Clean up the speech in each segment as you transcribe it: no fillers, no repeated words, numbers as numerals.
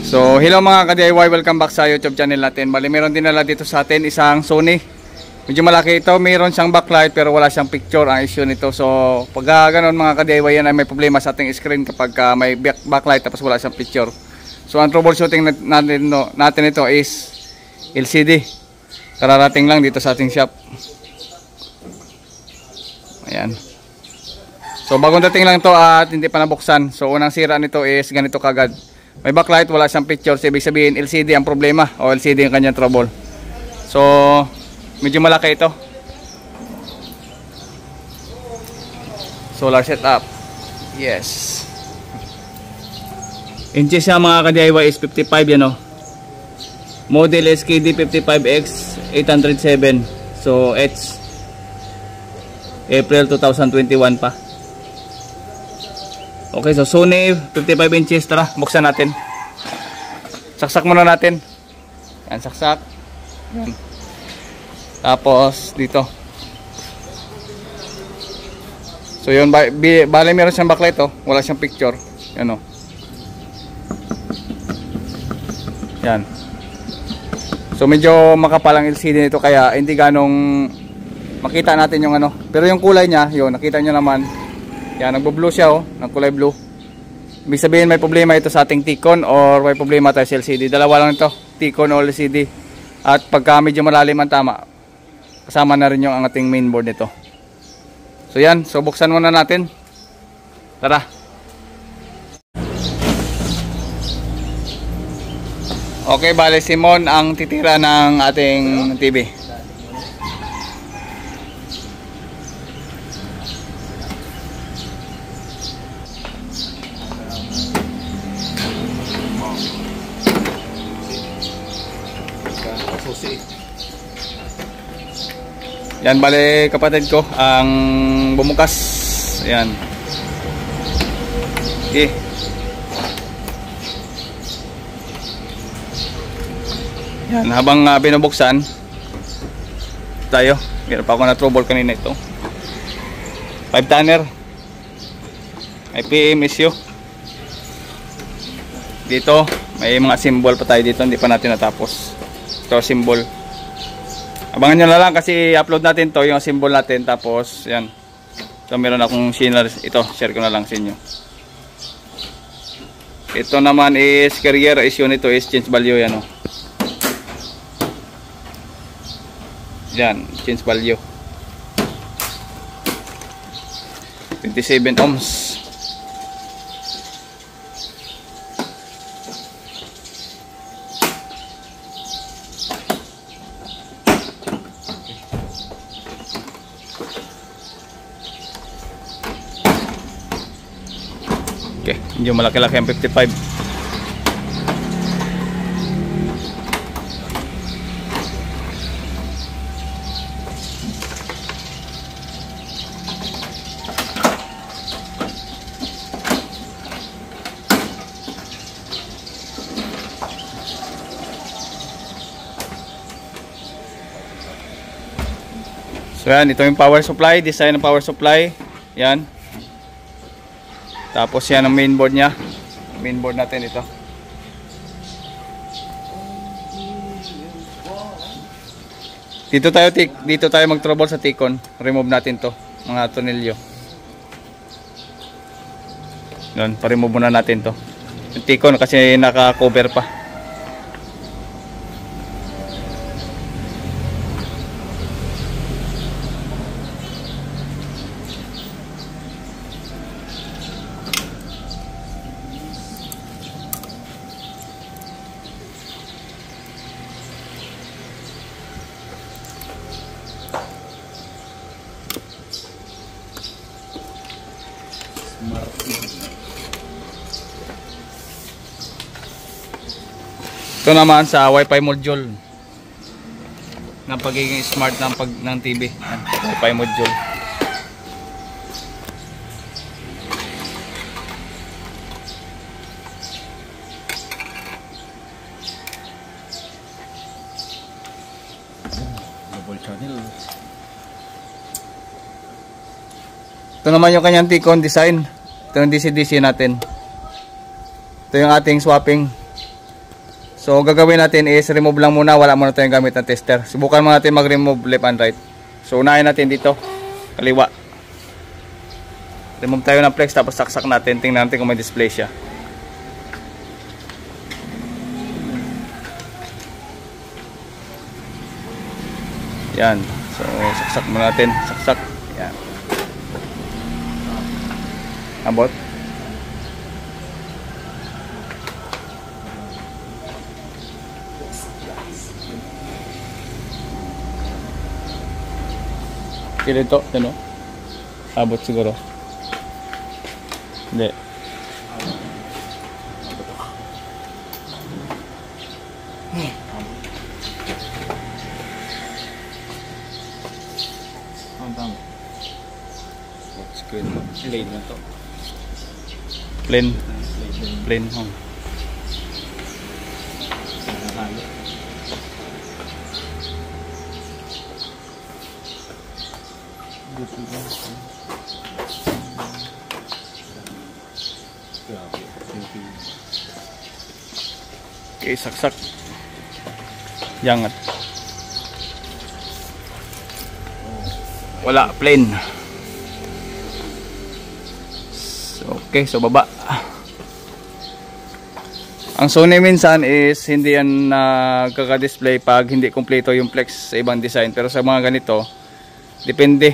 So hello mga ka-DIY, welcome back sa YouTube channel natin. Bali meron din nila dito sa atin isang Sony. Medyo malaki ito, mayroon siyang backlight pero wala siyang picture ang issue nito. So pag ganoon mga ka-DIY, yan ay may problema sa ating screen kapag may backlight tapos wala siyang picture. So ang troubleshooting natin ito is LCD. Kararating lang dito sa ating shop. Ayan. So bagong dating lang to at hindi pa nabuksan. So unang sira nito is ganito kagad. May backlight, wala siyang picture. So ibig sabihin LCD ang problema o LCD ang kanyang trouble. So medyo malaki ito. Solar setup. Yes. Inches siya mga ka-DIY is 55 yan o. Model SKD55X 807. So it's April 2021 pa. Okay, so Sony 55 inches. Tara, buksan natin. Saksak muna natin. Yan, saksak. Yan. Tapos dito. So yun, bale meron siyang backlight oh. Wala siyang picture. Yan oh. Yan. So medyo makapal ang LCD nito kaya hindi ganong makita natin yung ano. Pero yung kulay niya, yun, nakita nyo naman. Yan, nagbo-blue siya oh, nagkulay blue. Ibig sabihin may problema ito sa ating T-Con or may problema tayo sa LCD. Dalawa lang ito, T-Con o LCD. At pagka medyo malalim ang tama, kasama na rin yung ating mainboard nito. So yan, so buksan muna natin. Tara. Okay, bale Simon ang titira ng ating TV. Yan, bale kapatid ko ang bumukas. Ayan. Okay. Yan, habang binubuksan tayo, meron pa ako na trouble kanina ito. 5 tanner. May PM issue. Dito, may mga symbol pa tayo dito, hindi pa natin natapos. Ito symbol. Abangan nyo na lang kasi upload natin to yung symbol natin. Tapos yan. So meron akong share. Ito, share ko na lang sa inyo. Ito naman is carrier issue nito is change value yan o. Yan, change value 27 ohms. Okay, medyo malaki-laki ang 55. So yan, ito yung power supply, design ng power supply. Yan. Tapos yan ang mainboard niya. Mainboard natin ito. Dito tayo mag-trouble sa T-Con. Remove natin to, mga tornilyo. Yan, pa-remove muna natin to. Yung T-Con kasi naka-cover pa. Ito naman sa Wi-Fi module ng pagiging smart ng TV. Yan, Wi-Fi module. Double channel. Ito naman yung kanyang T-Con design. Ito yung DC-DC natin. Ito yung ating swapping. So gagawin natin is remove lang muna, wala muna tayong gamit ng tester. Subukan muna natin mag-remove left and right. So unahin natin dito, kaliwa. Remove tayo ng flex tapos saksak natin, tingnan natin kung may display siya. Yan. So saksak muna natin, saksak. Yan. Abot. Dito, ano? Abot siguro. Hindi. Ang tama. What's good? Plain na to. Plain. Plain. Okay, saksak. Yangat. Wala, plain. Okay, so baba. Ang Sony minsan is hindi yan nagkaka-display pag hindi kompleto yung flex sa ibang design. Pero sa mga ganito, depende.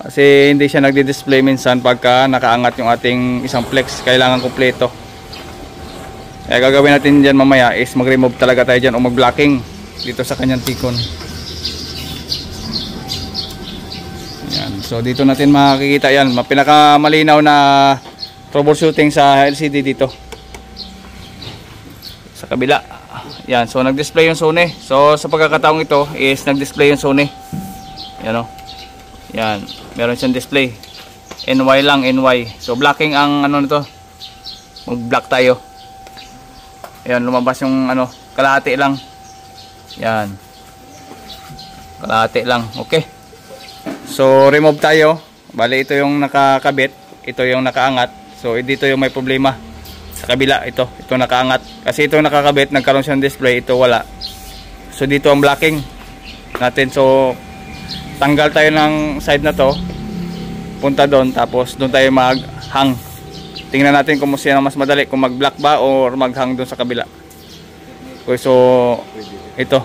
Kasi hindi siya nagdi-display minsan pagka nakaangat yung ating isang flex. Kailangan kompleto. Kaya gagawin natin dyan mamaya is mag-remove talaga tayo dyan o mag-blocking dito sa kanyang tikon. Yan. So dito natin makikita yan. Pinakamalinaw na troubleshooting sa LCD dito. Sa kabila. Yan. So nag-display yung Sony. So sa pagkakataong ito is nag-display yung Sony. Yan o. Yan. Meron siyang display. NY lang, NY. So blocking ang ano nito. Mag-block tayo. Ayan, lumabas yung ano, kalahati lang. Yan. Kalahati lang. Okay. So, remove tayo. Bali, ito yung nakakabit. Ito yung nakaangat. So, dito yung may problema. Sa kabila, ito. Ito nakaangat. Kasi ito nakakabit, nagkaroon siya ng display. Ito wala. So, dito ang blocking natin. So, tanggal tayo ng side na to. Punta doon. Tapos, doon tayo mag-hang. Tingnan natin kung sino mas madali, kung mag-block ba or mag-hang doon sa kabila. Okay, so ito.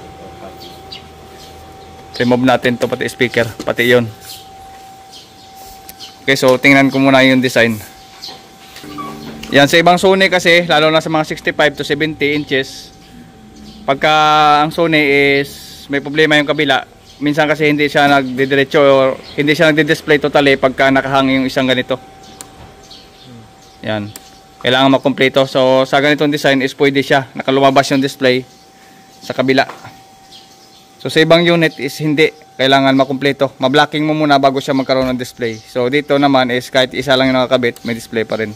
Remove natin to pati speaker, pati 'yon. Okay, so tingnan ko muna yung design. Yan sa ibang Sony kasi, lalo na sa mga 65 to 70 inches, pagka ang Sony is may problema yung kabila, minsan kasi hindi siya nagdidiretso or hindi siya nagdi-display totally pagka nakahang yung isang ganito. Yan. Kailangan makompleto. So, sa ganitong design is pwede siya. Nakalumabas yung display sa kabila. So, sa ibang unit is hindi. Kailangan makompleto. Ma-blocking mo muna bago siya magkaroon ng display. So, dito naman is kahit isa lang yung nakakabit, may display pa rin.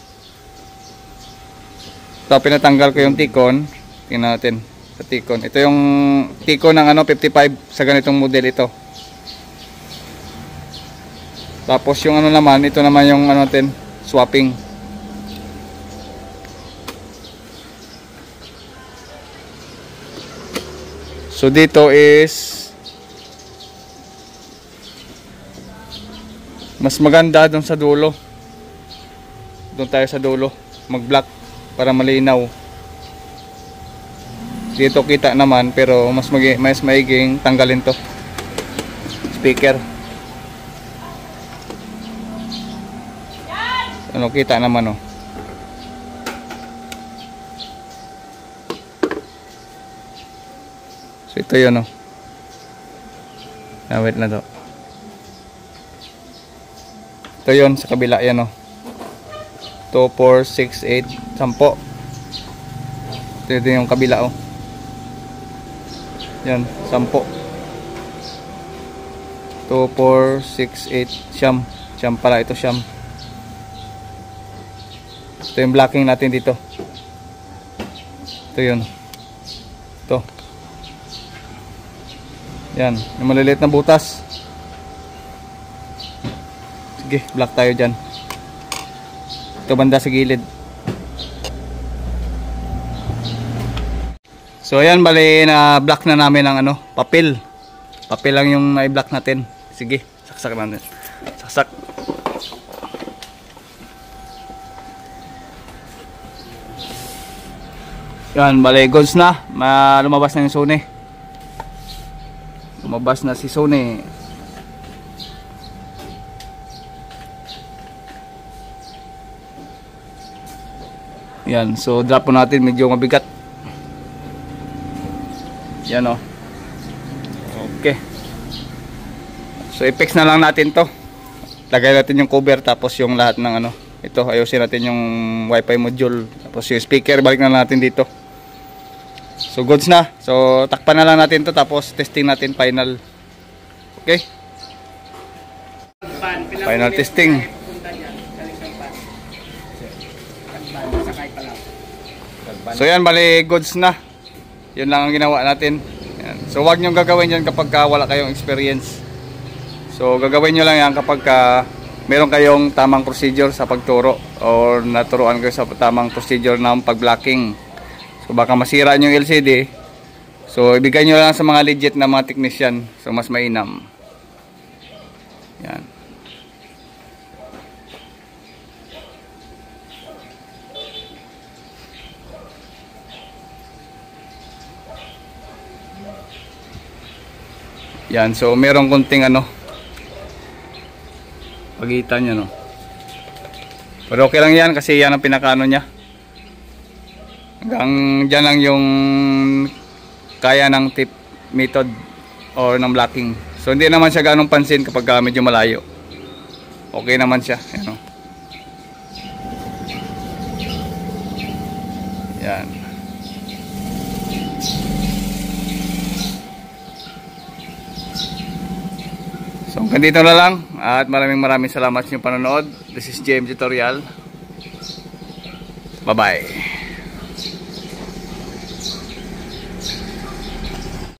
So, pinatanggal ko yung Tikon. Tingnan natin sa Tikon. Ito yung Tikon ng 55 sa ganitong model ito. Tapos yung naman, ito naman yung natin, swapping. So dito is mas maganda doon sa dulo. Doon tayo sa dulo mag-block para malinaw. Dito kita naman pero mas maiging tanggalin to. Speaker. Ano kita naman oh. So ito yun oh. Wait na to. Ito yun sa kabila yan oh. 2, 4, 6, 8, 10. Ito yung kabila oh. Yan, 10. 2, 4, 6, 8, siyam. Siyam pala ito, siyam. Ito yung blocking natin dito. Ito yun. Ito. Yan, yung maliliit na butas. Sige, block tayo dyan. Ito banda sa gilid. So ayan, bali na block na namin ang ano, papel. Papel lang yung na-block natin. Sige, saksak natin. Saksak. Yan, bali goods na. Lumabas na yung Sony. Lumabas na si Sony. Yan, so drop po natin, medyo mabigat. Yan o. Okay. So i-fix na lang natin to. Lagay natin yung cover, tapos yung lahat ng ano. Ito, ayusin natin yung wifi module. Tapos yung speaker, balik na natin dito. So goods na. So takpan na lang natin to, tapos testing natin final. Okay. Final testing. So yan, bali goods na. Yun lang ang ginawa natin. Yan. So wag nyo gagawin yan kapag wala kayong experience. So gagawin nyo lang yan kapag meron kayong tamang procedure sa pagturo, or naturuan kayo sa tamang procedure ng pag-blocking. So baka masira nyo yung LCD. So ibigay nyo lang sa mga legit na mga technician. So mas mainam. Yan. Yan, so merong konting ano, pagitan niya, no. Pero okay lang yan kasi yan ang pinakaano niya. Hanggang dyan lang yung kaya ng tip method or ng blocking. So hindi naman siya ganong pansin kapag medyo malayo. Okay naman siya, yan, no. Yan. So hanggang dito na lang, at maraming salamat sa inyong panonood. This is JM Tutorial. Bye bye.